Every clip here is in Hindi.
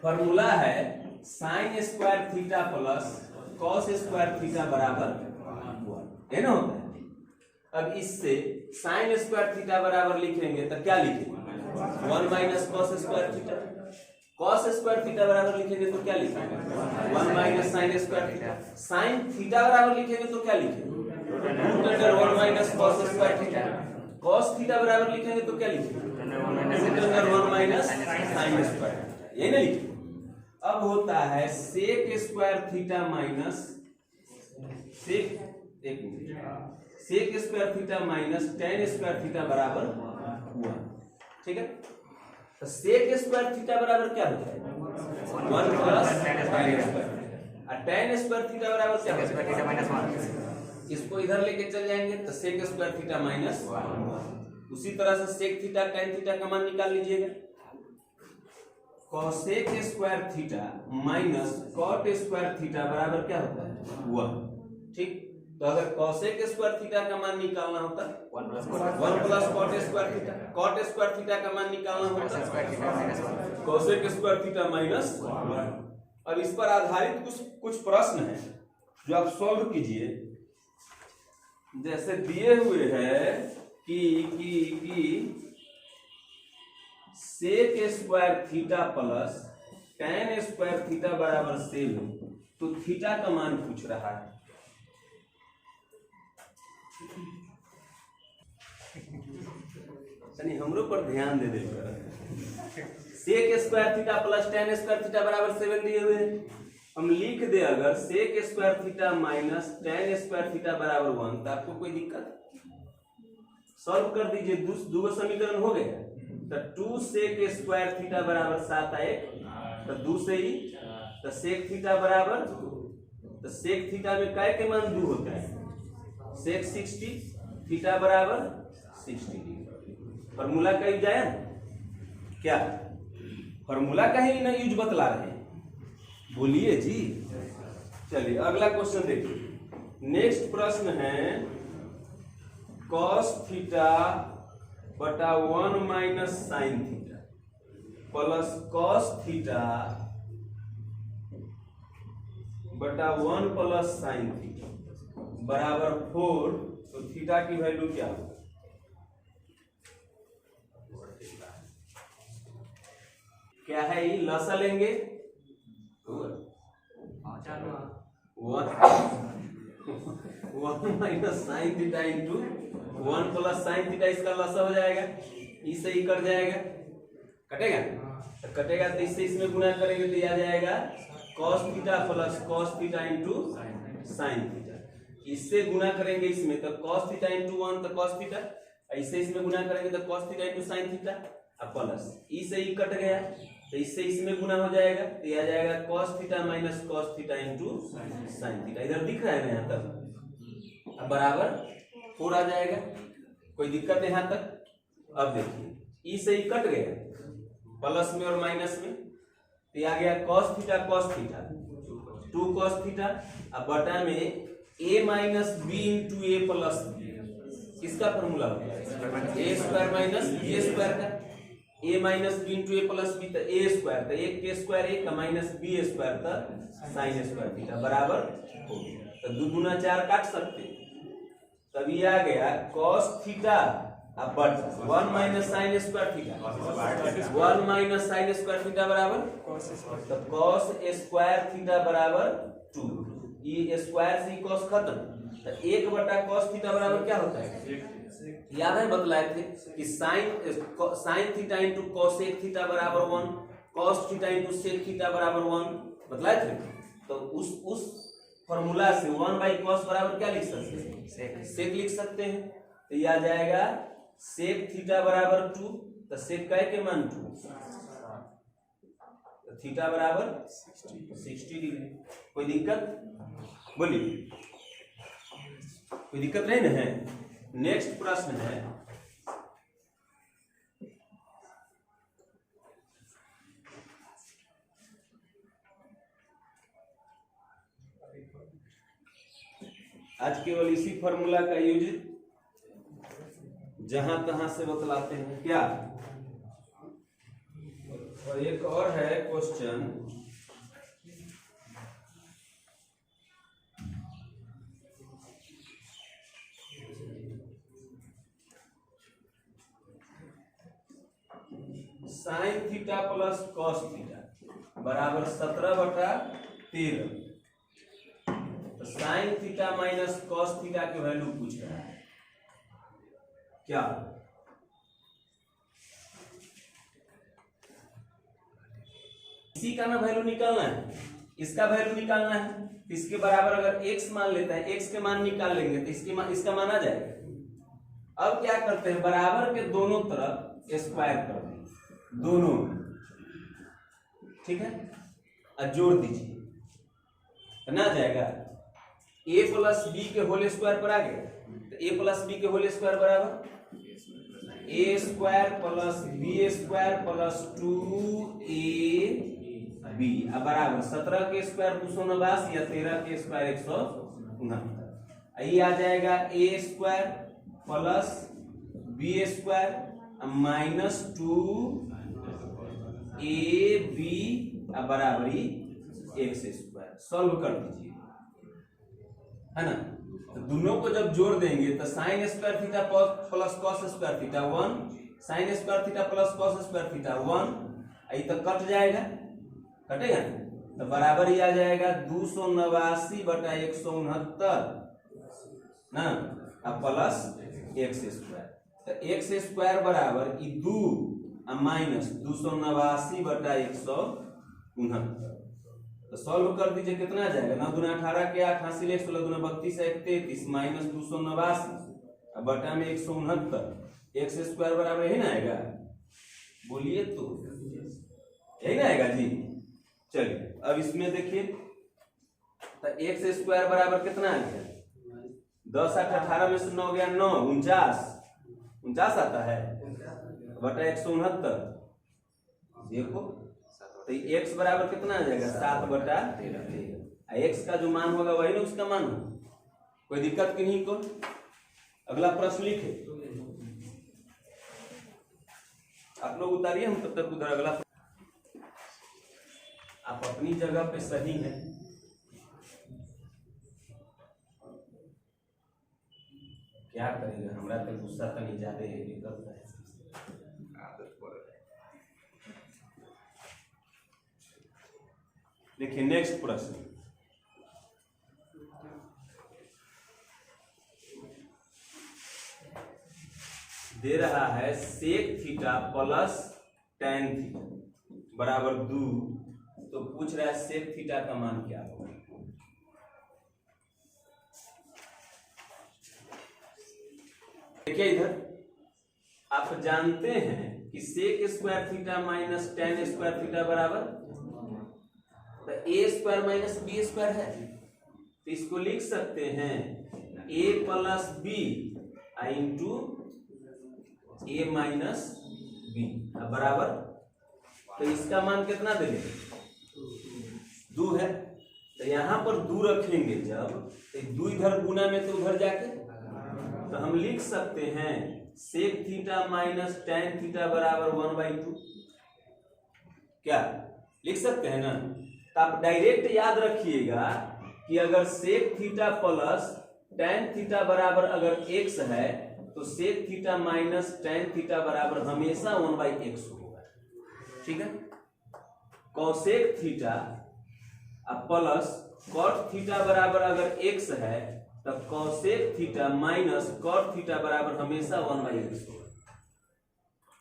फॉर्मूला है sign square theta plus cos square theta बराबर 1 है ना होता है। अब इससे साइन स्क्वायर थीटा बराबर लिखेंगे तो क्या लिखेंगे 1 minus cos square theta. Cos square theta बराबर लिखेंगे तो क्या लिखेंगे 1 minus sine square theta. Sine theta बराबर लिखेंगे तो क्या लिखेंगे root under 1 minus cos square theta. Cos theta बराबर लिखेंगे तो क्या लिखेंगे root under 1 minus sine square theta, यही ना लिखेंगे। अब होता है sec square theta minus sec square theta minus tan square theta बराबर 1, ठीक है। तो सेक स्क्वायर थीटा बराबर क्या होता है 1 प्लस टेन स्क्वायर, और टेन स्क्वायर थीटा बराबर क्या होता है माइनस 1। इसको इधर लेके चल जाएंगे तो सेक स्क्वायर थीटा माइनस 1। उसी तरह से सेक थीटा टेन थीटा का मान निकाल लीजिएगा। Cosec square theta minus cot square theta बराबर क्या होता है 1, ठीक। तो अगर कॉसेक स्क्वायर थीटा का मान निकालना होता 1 plus cot square theta, cot square theta का मान निकालना होता कॉसेक स्क्वायर थीटा माइनस 1। अब इस पर आधारित कुछ प्रश्न है जो आप सॉल्व कीजिए। जैसे दिए हुए है कि sec square theta plus tan square theta बराबर 7, तो थीटा का मान पूछ रहा है। हमरो पर ध्यान दे दे। Sec square theta plus tan square theta बराबर 7 दिए हुए, हम लिख दे अगर sec square theta minus tan square theta बराबर 1, तो आपको कोई दिक्कत? सॉल्व कर दीजिए, दो समीकरण हो गया। तो 2 सेक स्क्वायर थीटा बराबर 7 आए, तो 2 से ही तो सेक थीटा बराबर, तो सेक थीटा में काय के मान 2 होता है, सेक 60 थीटा बराबर 60 डिग्री। फॉर्मूला का यूज आया क्या? फॉर्मूला का ही ना यूज बतला रहे हैं, बोलिए जी। चलिए अगला क्वेश्चन देखिए। नेक्स्ट प्रश्न है कॉस थीटा बटा 1 minus sine theta plus cos theta बटा 1 प्लस साइन थीटा बराबर 4। तो थीटा की वैल्यू क्या होगी? क्या है ये? लसा लेंगे 1 minus sign theta into 1 plus sine theta, इसका लसा हो जाएगा, इससे ही कट जाएगा, कटेगा तो कटेगा, तो इससे इसमें गुणा करेंगे तो आ जाएगा cos theta plus cos theta into sine theta. इससे गुणा करेंगे इसमें तो cos थीटा इंटू 1 तो cos थीटा, इससे इसमें गुणा करेंगे तो cos theta into sine theta, अब प्लस इससे ही कट गया तो इससे इसमें गुणा हो जाएगा तो आ जाएगा cos theta minus cos theta into sine theta. इधर दिख रहा है ना यहाँ तक? अब बराबर 4 आ जाएगा, कोई दिक्कत है यहाँ तक? अब देखिए ई से ही कट गया प्लस में और माइनस में, तो आ गया cos थीटा 2 cos थीटा, अब बटा में a minus B into A plus B. किसका फॉर्मूला होता है? A square minus B square का। a minus B into A plus B, तो ए स्क्वायर, तो एक के स्क्वायर एक का माइनस बी स्क्वायर का साइन स्क्वायर थीटा बराबर 4। तो 2 गुना 4 काट सकते, तभी आ गया cos थीटा अब but 1 minus sine square theta, 1 minus sine square theta बराबर, तो cos स्क्वायर थीटा बराबर 2। ये स्क्वायर से cos खत्म, तो 1 बटा cos थीटा बराबर क्या होता है? याद है बतलाए थे कि sign theta into cosec theta बराबर 1, cos theta into sec theta बराबर 1 बतलाए थे। तो उस फॉर्मूला से 1 बाई cos बराबर क्या लिख सकते हैं? sec लिख सकते हैं। तो ये आ जाएगा sec थीटा बराबर 2, तो sec का के मान 2, तो थीटा बराबर 60 डिग्री। कोई दिक्कत? बोलिए, कोई दिक्कत नहीं ना है? नेक्स्ट प्रश्न है आज केवल इसी फॉर्मूला का यूज जहां तहां से बतलाते हैं। क्या और एक और है question, sine theta plus cos theta बराबर 17/13। तो sign theta minus cos theta की वैल्यू पूछ रहा है क्या? इसी का ना वैल्यू निकालना है, इसका वैल्यू निकालना है। इसके बराबर अगर x मान लेता है, x के मान निकाल लेंगे तो इसका मान आ जाएगा। अब क्या करते हैं, बराबर के दोनों तरफ स्क्वायर कर देंगे, दोनों, ठीक है, और जोड़ दीजिए तो ना जाएगा a प्लस बी के होल स्क्वायर पर आ गया। तो a प्लस बी के होल स्क्वायर बराबर a square plus B square plus 2ab अब बराबर 17 के स्क्वायर 289 या 13 के स्क्वायर 169। ये आ जाएगा a square plus B square minus 2ab बराबर x स्क्वायर। सॉल्व कर दीजिए, है ना। तो दोनों को जब जोड़ देंगे तो sign square theta plus cos square theta 1, sign square theta plus cos square theta 1, ये तो कट जाएगा, कटेगा तो बराबर ही आ जाएगा 289/169 ना, अब प्लस x स्क्वायर। तो x स्क्वायर बराबर 2 माइनस 289/169। तो सॉल्व कर दीजिए, कितना आ जाएगा, 9 दूना 18 के 8, 8 16 दूना 32 33 माइनस 289 बटा में 169। एक्स स्क्वायर बराबर यही ना आएगा, बोलिए तो यही ना आएगा जी। चलिए अब इसमें देखिए, तो एक्स स्क्वायर बराबर कितना आ गया, 10 8 18 में से 9 गया 9, 49 आता है बटा 169। देखो तो x बराबर कितना आ जाएगा, 7/13। x का जो मान होगा वही ना उसका मान हो, कोई दिक्कत की नहीं को। अगला प्रश्न लिखे, आप लोग उतारिए, हम तब तक उधर अगला। आप अपनी जगह पे सही हैं, क्या करेंगे, हमरा तो गुस्सा तो नहीं ज्यादा है, निकलता है। देखिए नेक्स्ट प्रश्न, दे रहा है sec theta plus tan theta बराबर 2। तो पूछ रहा है सेक थीटा का मान क्या होगा। देखिए इधर आप जानते हैं कि sec square theta minus tan square theta बराबर, तो A square minus B square है, तो इसको लिख सकते हैं a plus B into A minus B बराबर। तो इसका मान कितना दे, 2 है। तो यहां पर 2 रखेंगे जब, तो 2 इधर गुना में तो उधर जाके, तो हम लिख सकते हैं sec theta minus tan theta बराबर 1/2। क्या लिख सकते हैं ना। तो आप डायरेक्ट याद रखिएगा कि अगर sec theta plus tan theta बराबर अगर x है, तो sec theta minus tan theta बराबर हमेशा 1/x होगा, ठीक है। Cosec theta plus cot theta बराबर अगर x है, तब cosec theta minus cot theta बराबर हमेशा 1/x होगा,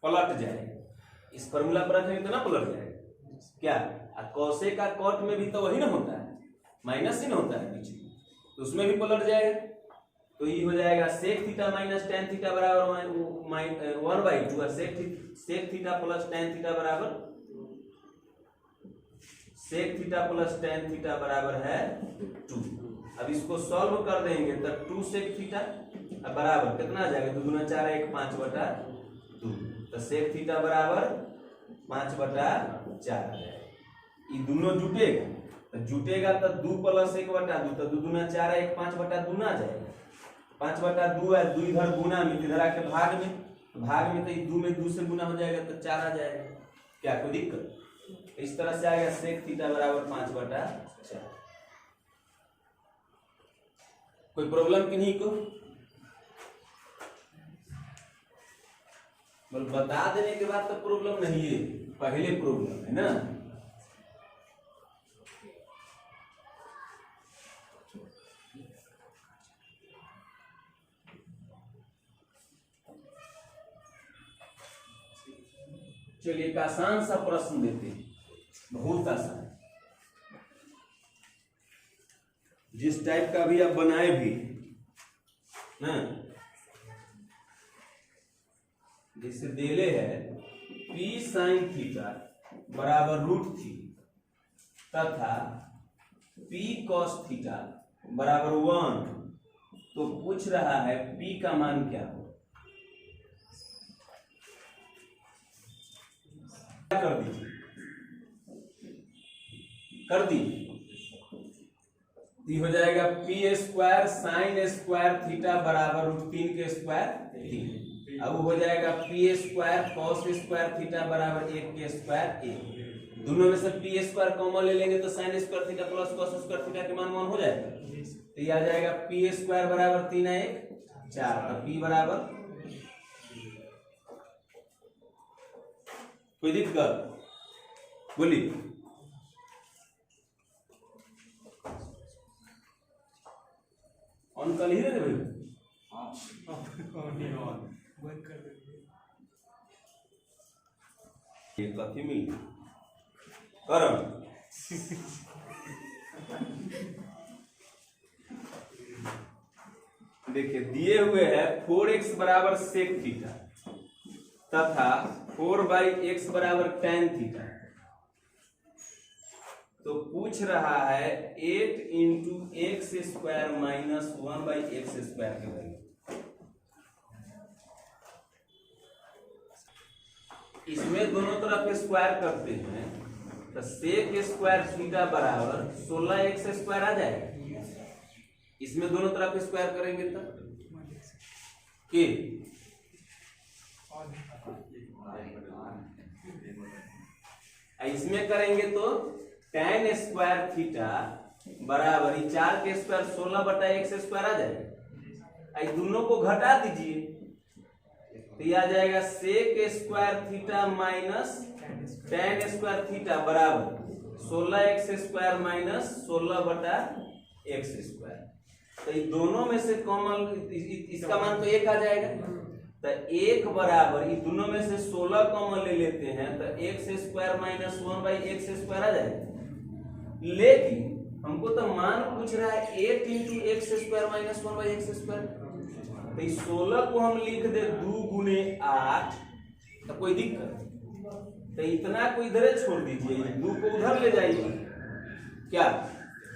पलट जाएगा। इस फॉर्मूला पर रखेंगे तो ना पलट जाएगा क्या। कॉसे का कॉट में भी तो वही ना होता है, माइनस ही ना होता है पीछे, तो उसमें भी पलट जाएगा। तो ये हो जाएगा sec theta minus tan theta बराबर 1/2 और sec theta plus tan theta बराबर, sec theta plus tan theta बराबर है 2। अब इसको सॉल्व कर देंगे तो 2 सेक थीटा बराबर कितना आ जाएगा, 2 दूना 4 1 5/2। तो सेक थीटा बराबर 5/4 आ जाएगा। ये दोनों जुटेगा, तो जुटेगा तो 2 प्लस 1/2, तो 2 दूना 4 1 5/2 ना जाएगा, 5/2 है, 2 इधर गुना में, इधर आके भाग में, तो ये 2 में 2 से गुना हो जाएगा तो 4 आ जाएगा। क्या कोई दिक्कत? इस तरह से आ गया सेक थीटा बराबर 5/4। कोई प्रॉब्लम किन्हीं को? बोल बता देने के बाद तो प्रॉब्लम नहीं है, पहले प्रॉब्लम है ना। चलिए एक आसान सा प्रश्न देते हैं, बहुत आसान, जिस टाइप का भी आप बनाए भी ना। जैसे देले है P sin थीटा बराबर √3 तथा P cos थीटा बराबर 1, तो पूछ रहा है P का मान क्या हो। कर दीजिए, कर दी, हो जाएगा P² sin² थीटा बराबर √3 के स्क्वायर 3। अब हो जाएगा P² cos² थीटा बराबर 1 के स्क्वायर 1। दोनों में से P² कॉमन ले लेंगे तो sin² theta plus cos² theta के मान 1 हो जाएगा। तो ये आ जाएगा P² बराबर 3 1 4, तो P बराबर, कोई दिक्कत बोलिए? ऑन कर ही रहे भाई, ये कथी मिल करम। देखिए दिए हुए है 4x बराबर सेक थीटा तथा 4/x बराबर tan थीटा, तो पूछ रहा है 8 × x² - 1/x² के वैल्यू। इसमें दोनों तरफ स्क्वायर करते हैं तो sec² थीटा बराबर 16x² आ जाएगा। इसमें दोनों तरफ स्क्वायर करेंगे तो के इसमें करेंगे तो tan² थीटा बराबर 4 के स्क्वायर 16/x² आ जाएगा। दोनों को घटा दीजिए तो यह आ जाएगा sec² theta minus tan² theta बराबर 16x² - 16/x²। तो ये दोनों में से कॉमन, इसका मान तो 1 आ जाएगा। तो 1 बराबर, ये दोनों में से 16 कॉमन ले लेते हैं तो x² - 1/x² आ जाएगा। लेकिन हमको तो मान पूछ रहा है 8 × x² - 1/x²। तो 16 को हम लिख दे 2 × 8, तो कोई दिक्कत? तो इतना को इधर छोड़ दीजिए, 2 को उधर ले जाइए क्या,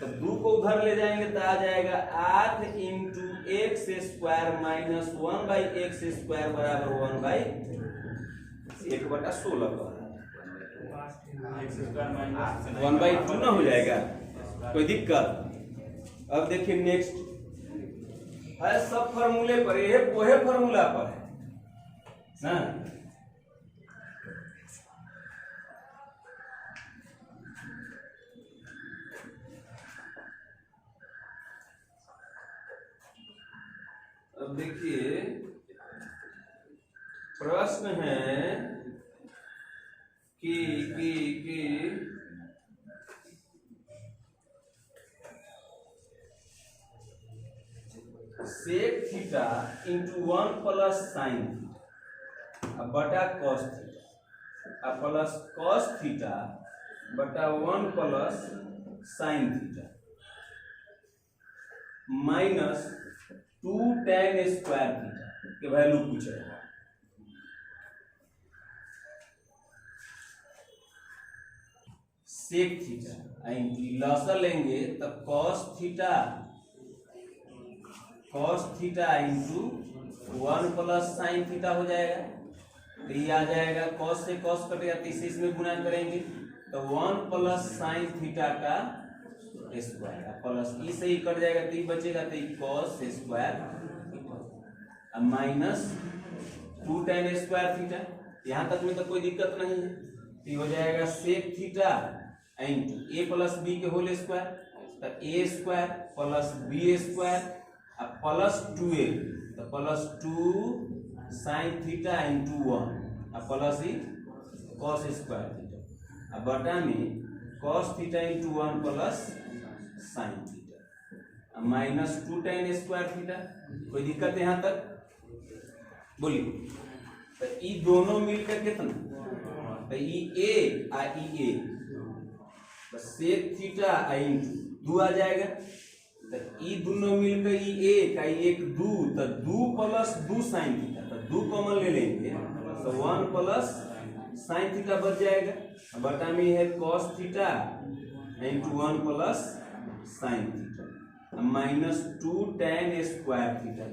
तो 2 को उधर ले जाएंगे तो आ जाएगा 8 × x² - 1/x² बराबर 1/16 का 1/2 ना हो जाएगा। कोई दिक्कत? अब देखिए नेक्स्ट है, सब फॉर्मूले पर, ये वही फॉर्मूला पर है ना। अब देखिए प्रश्न है कि sec theta into 1 plus sine theta बटा cos theta plus cos theta बटा 1 plus sine theta minus 2 tan² theta के वैल्यू पूछ रहे हैं। सेक थीटा लॉसर लेंगे तो cos theta into 1 plus sine theta हो जाएगा। तो ये आ जाएगा, कॉस से कॉस कटेगा तो इसे इसमें गुना करेंगे तो 1 प्लस साइन थीटा का स्क्वायर प्लस ई से ही कट जाएगा तो ये बचेगा, तो cos square minus 2 tan² theta. यहाँ तक में तो कोई दिक्कत नहीं है। ये हो जाएगा sec theta into A plus B के होल स्क्वायर, तो A square plus B square plus 2a, तो plus 2 sine theta into 1 plus ही कॉस स्क्वायर थीटा, अब बटा में cos theta into 1 plus sine theta minus 2 tan square theta. कोई दिक्कत है यहाँ तक? बोलिए। तो ये दोनों मिलकर कितना, तो ये ए आ ए, बस सेक थीटा इंटू 2 आ जाएगा, तो ये दोनों मिलकर ये एक आ एक 2, तो 2 प्लस 2 साइन थीटा, तो 2 कॉमन ले लेंगे तो 1 प्लस साइन थीटा बच जाएगा, बटा में है cos theta into 1 plus sine theta minus 2 tan square theta.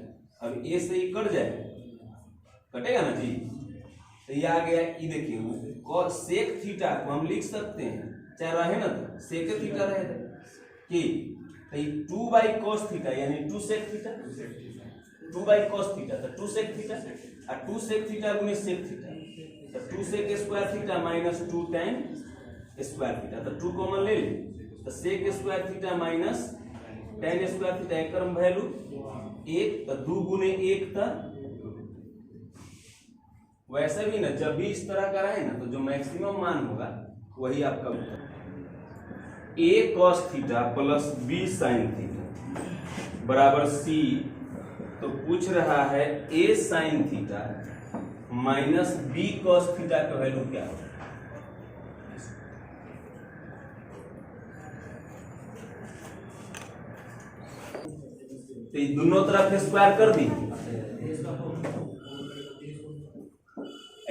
अब ए से ही कट जाएगा, कटेगा ना जी, तो ये आ गया। ये देखिए सेक थीटा को हम लिख सकते हैं, चाहे रहे ना तो सेक थीटा रहेगा कि 2 बाई कॉस थीटा यानी 2 sec theta, 2 by cos theta तो 2 सेक थीटा, और 2 सेक थीटा गुने सेक थीटा, तो 2 sec square theta minus 2 tan square theta, तो 2 कॉमन ले ले, तो sec square theta minus tan square theta एक क्रम वैल्यू 1, तो 2 गुने 1 था। वैसे भी ना जब भी इस तरह का रहे ना तो जो मैक्सिमम मान होगा वही आपका उत्तर। a cos theta plus b sin theta बराबर c, तो पूछ रहा है a sin theta minus b cos theta का वैल्यू क्या है। तो दोनों तरफ स्क्वायर कर दी,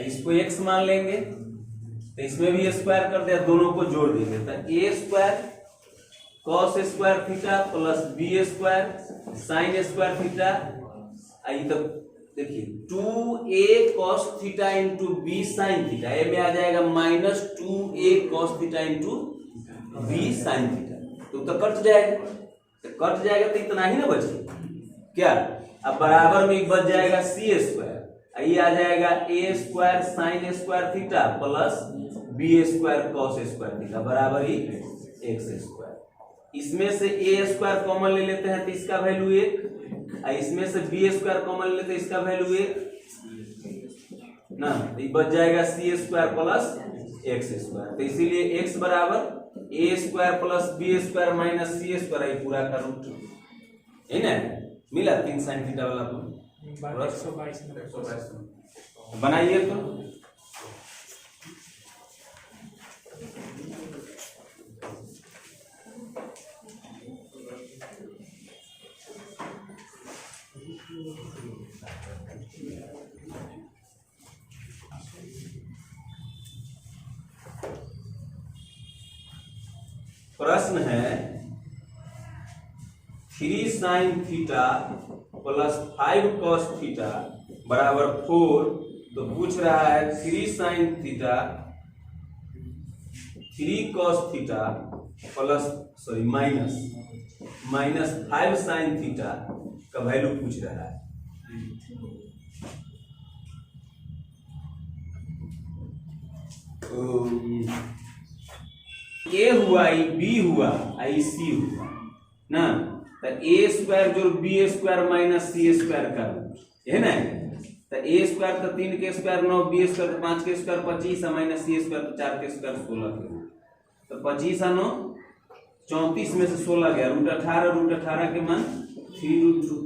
इसको x मान लेंगे, तो इसमें भी स्क्वायर कर दिया, दोनों को जोड़ देंगे, तो a square cos square theta plus b square sine square theta. आई तो देखिए 2a cos theta into b sine theta, A में आ जाएगा minus 2a cos theta into b sine theta, तो कट जाएगा, तो कट जाएगा तो इतना ही ना बचे क्या। अब बराबर में बच जाएगा c स्क्वायर, ये आ जाएगा a square sine square theta plus b square cos square theta बराबर ही x स्क्वायर। इसमें से a स्क्वायर कॉमन ले लेते हैं तो इसका वैल्यू 1, इसमें से b स्क्वायर कॉमन ले लेते हैं इसका वैल्यू 1 ना, तो ये बच जाएगा c square plus x square. तो इसीलिए x बराबर a square plus b square minus c square, ये पूरा का रूट है ना, मिला 3 साइन थीटा वाला को। 122 बनाइए तो प्रश्न है 3 sine theta plus 5 cos theta बराबर 4, तो पूछ रहा है 3 sine theta 3 cos theta plus minus 5 sine theta का वैल्यू पूछ रहा है। ए हुआ, बी हुआ, सी हुआ ना, तो ए स्क्वायर जो बी स्क्वायर माइनस सी स्क्वायर का है ना, तो ए स्क्वायर तो 3 के स्क्वायर 9, बी स्क्वायर तो 5 के स्क्वायर 25 माइनस सी स्क्वायर तो 4 के स्क्वायर 16 के, तो 25 और 9 34 में से 16 गया, √18 के मान 3√2